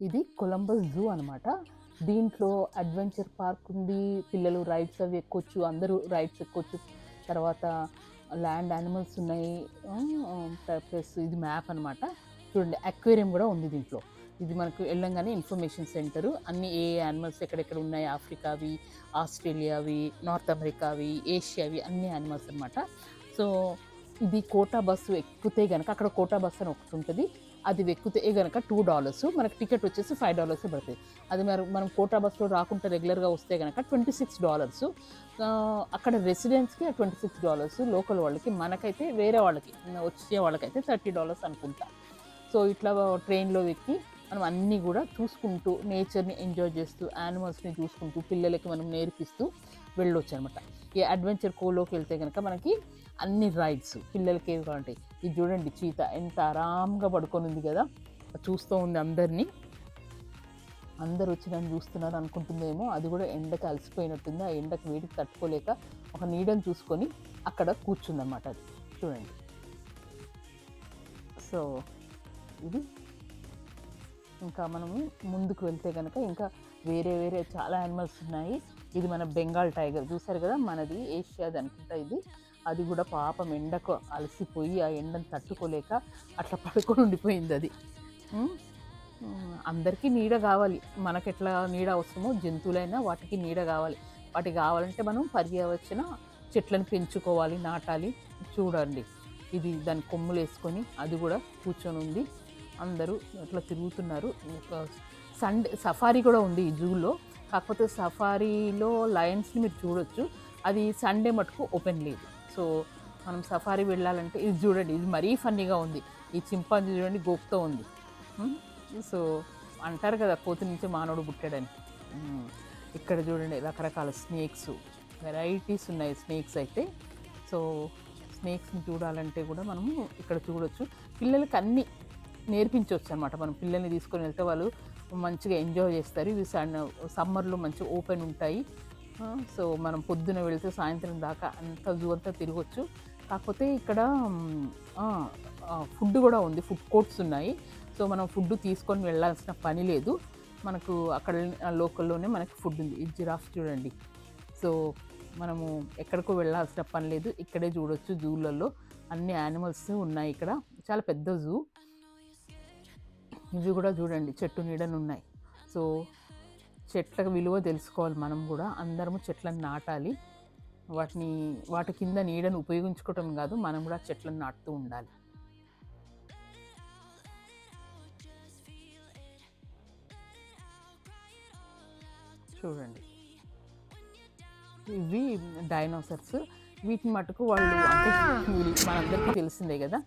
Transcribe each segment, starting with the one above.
ఇది Columbus zoo అనమాట. దీంట్లో అడ్వెంచర్ పార్క్ ఉంది. పిల్లలు రైడ్స్ అవి ఎక్కొచ్చు. అందరూ రైడ్స్ ఎక్కొచ్చు. తర్వాత ల్యాండ్ యానిమల్స్ ఉన్నాయి. ప్లస్ ఇది మ్యాప్ అనమాట. చూడండి అక్వేరియం కూడా ఉంది దీంట్లో. ఇది మనకు వెళ్ళంగానే ఇన్ఫర్మేషన్ సెంటరు. అన్ని ఏ యానిమల్స్ ఎక్కడెక్కడ ఉన్నాయి, ఆఫ్రికావి, ఆస్ట్రేలియావి, నార్త్ అమెరికావి, ఏషియావి అన్ని యానిమల్స్ అనమాట. సో ఇది కోటా బస్సు ఎక్కితే కనుక అక్కడ కోటా బస్సు అని ఒకటి ఉంటుంది. అది ఎక్కితే కనుక $2, మనకి టికెట్ వచ్చేసి $5 పడుతుంది. అది మనం కోటా బస్సులో రాకుండా రెగ్యులర్గా వస్తే కనుక $26. అక్కడ రెసిడెంట్స్కి $26, లోకల్ వాళ్ళకి. మనకైతే వేరే వాళ్ళకి వచ్చే వాళ్ళకైతే $30 అనుకుంటా. సో ఇట్లా ట్రైన్లో ఎక్కి మనం అన్నీ కూడా చూసుకుంటూ నేచర్ని ఎంజాయ్ చేస్తూ యానిమల్స్ని చూసుకుంటూ పిల్లలకి మనం నేర్పిస్తూ వెళ్ళొచ్చు అనమాట. ఈ అడ్వెంచర్ కోలోకి వెళ్తే కనుక మనకి అన్ని రైడ్స్ పిల్లలకి ఏవి కావాలంటే, ఇది చూడండి చీత ఎంత ఆరాంగా పడుకొని ఉంది కదా, చూస్తూ ఉంది అందరినీ. అందరు వచ్చి నన్ను చూస్తున్నారు అనుకుంటుందేమో, అది కూడా ఎండకి అలసిపోయినట్టుంది. ఆ ఎండకి వేడికి తట్టుకోలేక ఒక నీడని చూసుకొని అక్కడ కూర్చుందన్నమాట. అది చూడండి. సో ఇది ఇంకా మనము ముందుకు వెళ్తే కనుక ఇంకా వేరే వేరే చాలా యానిమల్స్ ఉన్నాయి. ఇది మన బెంగాల్ టైగర్ చూసారు కదా, మనది ఏషియాది అనుకుంటా ఇది. అది కూడా పాపం ఎండకు అలసిపోయి ఆ ఎండను తట్టుకోలేక అట్లా పడుకొని ఉండిపోయింది అది. అందరికీ నీడ కావాలి. మనకెట్లా నీడ అవసరమో జంతువులైనా వాటికి నీడ కావాలి. వాటికి కావాలంటే మనం పర్యవేక్షణ చెట్లను పెంచుకోవాలి, నాటాలి. చూడండి ఇది దాని కొమ్ములు వేసుకొని అది కూడా కూర్చొని ఉంది. అందరూ అట్లా తిరుగుతున్నారు. సండే సఫారీ కూడా ఉంది ఈ జూలో. కాకపోతే సఫారీలో లయన్స్ని మీరు చూడొచ్చు, అది సండే మటుకు ఓపెన్ లేదు. సో మనం సఫారీ వెళ్ళాలంటే ఇది చూడండి, ఇది మరీ ఫన్నీగా ఉంది. ఈ చింపాంజీ చూడండి గోపుతో ఉంది. సో అంటారు కదా కోతి నుంచి మానవుడు పుట్టాడని. ఇక్కడ చూడండి రకరకాల స్నేక్స్, వెరైటీస్ ఉన్నాయి స్నేక్స్ అయితే. సో స్నేక్స్ని చూడాలంటే కూడా మనము ఇక్కడ చూడొచ్చు. పిల్లలకి అన్నీ నేర్పించవచ్చు అనమాట. మనం పిల్లల్ని తీసుకొని వెళ్తే వాళ్ళు మంచిగా ఎంజాయ్ చేస్తారు. ఇవి సమ్మర్లో మంచిగా ఓపెన్ ఉంటాయి. సో మనం పొద్దున వెళితే సాయంత్రం దాకా అంత జూ అంతా తిరగచ్చు. కాకపోతే ఇక్కడ ఫుడ్ కూడా ఉంది, ఫుడ్ కోర్ట్స్ ఉన్నాయి. సో మనం ఫుడ్ తీసుకొని వెళ్ళాల్సిన పని లేదు, మనకు అక్కడ లోకల్లోనే మనకి ఫుడ్ ఉంది. ఈ జిరాఫ్ చూడండి. సో మనము ఎక్కడికో వెళ్ళాల్సిన పని లేదు, ఇక్కడే చూడొచ్చు. జూలలో అన్ని యానిమల్స్ ఉన్నాయి. ఇక్కడ చాలా పెద్ద జూ. ఇవి కూడా చూడండి చెట్టు నీడను ఉన్నాయి. సో చెట్ల విలువ తెలుసుకోవాలి మనం కూడా. అందరము చెట్లను నాటాలి. వాటి కింద నీడను ఉపయోగించుకోవటం కాదు, మనం కూడా చెట్లను నాటుతూ ఉండాలి. చూడండి ఇవి డైనోసర్స్. వీటిని మటుకు వాళ్ళు అంటే మనందరికీ తెలిసిందే కదా.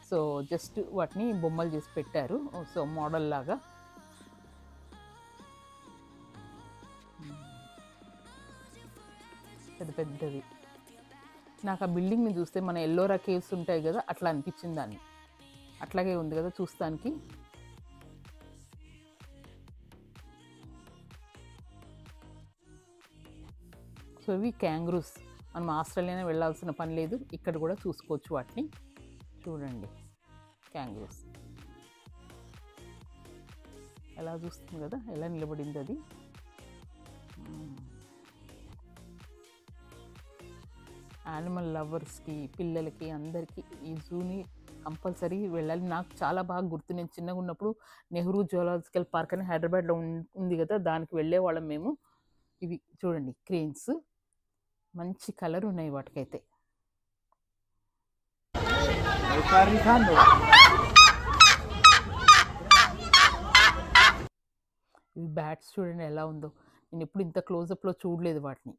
సో జస్ట్ వాటిని బొమ్మలు చేసి పెట్టారు, సో మోడల్ లాగా. పెద్ద పెద్దవి. నాకు ఆ బిల్డింగ్ని చూస్తే మన ఎల్లోరా కేవ్స్ ఉంటాయి కదా అట్లా అనిపించింది దాన్ని. అట్లాగే ఉంది కదా చూస్తానికి. సో ఇవి క్యాంగ్రూస్. మనం ఆస్ట్రేలియానే వెళ్ళాల్సిన పని లేదు, ఇక్కడ కూడా చూసుకోవచ్చు వాటిని. చూడండి క్యాంగ్రూస్ ఎలా చూస్తుంది కదా, ఎలా నిలబడింది అది. యానిమల్ లవర్స్కి, పిల్లలకి, అందరికీ ఈ జూని కంపల్సరీ వెళ్ళాలి. నాకు చాలా బాగా గుర్తు, నేను చిన్నగా ఉన్నప్పుడు నెహ్రూ జూలాజికల్ పార్క్ అని హైదరాబాద్లో ఉంది కదా, దానికి వెళ్ళేవాళ్ళం మేము. ఇవి చూడండి క్రేన్స్, మంచి కలర్ ఉన్నాయి వాటికైతే. ఇవి బ్యాట్స్ చూడండి ఎలా ఉందో, నేను ఎప్పుడు ఇంత క్లోజప్లో చూడలేదు వాటిని.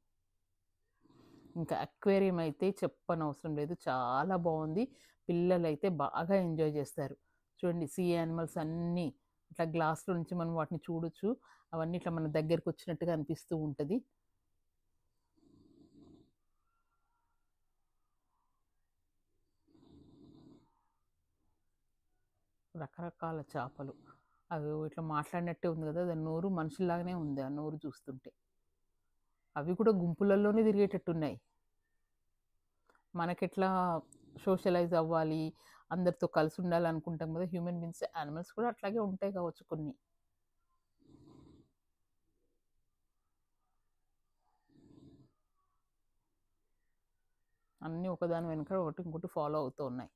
ఇంకా అక్వేరియం అయితే చెప్పనవసరం లేదు, చాలా బాగుంది. పిల్లలు అయితే బాగా ఎంజాయ్ చేస్తారు. చూడండి సీ యానిమల్స్ అన్నీ ఇట్లా గ్లాస్లో నుంచి మనం వాటిని చూడొచ్చు. అవన్నీ ఇట్లా మన దగ్గరికి వచ్చినట్టుగా అనిపిస్తూ ఉంటుంది. రకరకాల చేపలు, అవి ఇట్లా మాట్లాడినట్టే ఉంది కదా, దాని నోరు మనుషుల్లాగానే ఉంది ఆ నోరు చూస్తుంటే. అవి కూడా గుంపులలోనే తిరిగేటట్టున్నాయి. మనకెట్లా సోషలైజ్ అవ్వాలి, అందరితో కలిసి ఉండాలి అనుకుంటాం కదా హ్యూమన్ బీయింగ్స్, యానిమల్స్ కూడా అట్లాగే ఉంటాయి కావచ్చు కొన్ని. అన్నీ ఒకదాని వెనక ఒకటి ఇంకోటి ఫాలో అవుతూ ఉన్నాయి.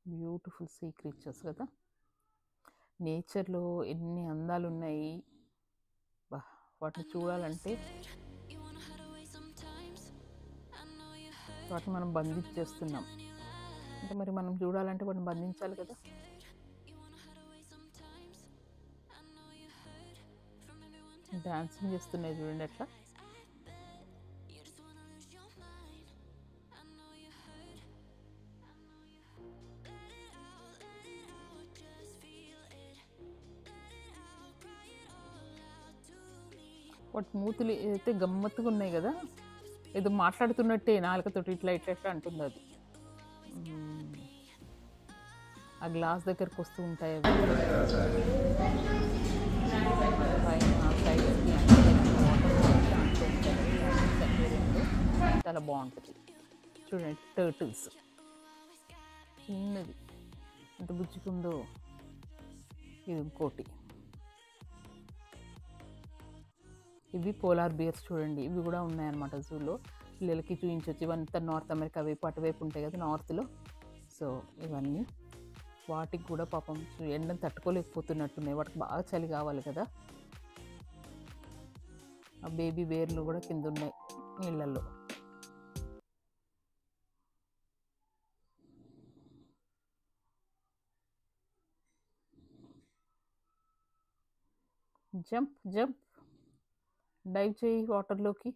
బ్యూటిఫుల్ సీ క్రీచర్స్ కదా. నేచర్లో ఎన్ని అందాలు ఉన్నాయి, బా వాటిని చూడాలంటే వాటిని మనం బంధించేస్తున్నాం. అంటే మరి మనం చూడాలంటే వాటిని బంధించాలి కదా. డాన్సింగ్ చేస్తున్నాయి చూడండి అట్లా. వాటి మూతులు అయితే గమ్మత్తుగా ఉన్నాయి కదా, ఏదో మాట్లాడుతున్నట్టే నాలుకతోటి ఇట్లా ఇట్లా ఇట్లా అంటుంది అది. ఆ గ్లాస్ దగ్గరకు వస్తూ ఉంటాయి అవి పైన సైడ్స్కి చాలా బాగుంటుంది. చూడండి టర్టిల్స్ చిన్నది ఎంత బుజ్జుకుందో. ఇది ఇంకోటి, ఇవి పోలార్ బియర్స్ చూడండి, ఇవి కూడా ఉన్నాయన్నమాట జూలో. పిల్లలకి చూపించవచ్చు. ఇవంతా నార్త్ అమెరికా వైపు అటువైపు ఉంటాయి కదా నార్త్లో. సో ఇవన్నీ వాటికి కూడా పాపం ఎండను తట్టుకోలేకపోతున్నట్టున్నాయి, వాటికి బాగా చలి కావాలి కదా. ఆ బేబీ బేర్లు కూడా కింద ఉన్నాయి నీళ్ళల్లో. జంప్ జంప్, డైవ్ చేయి వాటర్లోకి.